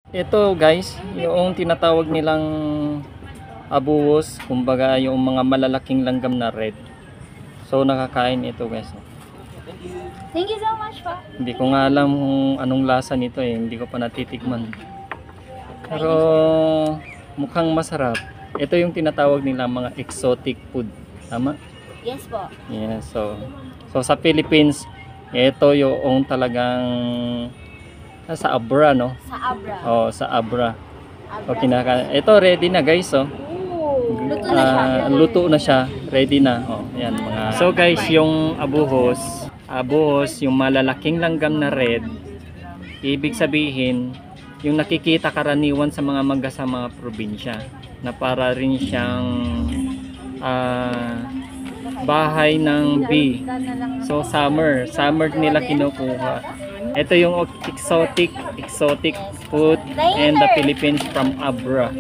Ito guys, yung tinatawag nilang abuhos, kumbaga yung mga malalaking langgam na red. So nakakain ito guys. Thank you so much po. Hindi ko nga alam kung anong lasa nito eh, hindi ko pa natitikman. Pero mukhang masarap. Ito yung tinatawag nila mga exotic food. Tama? Yes po. Yeah, so sa Philippines, ito yung talagang sa Abra, no? Sa Abra. Oh, sa Abra. Abra. O ito ready na guys, oh. Ooh. Luto na siya. Luto na siya, ready na. Oh, ayan mga. So guys, yung abuhos, yung malalaking langgam na red, ibig sabihin, yung nakikita karaniwan sa mga mangga sa mga probinsya, na para rin siyang bahay ng bee. So summer nila kinukuha. Ito yung exotic food in the Philippines from Abra.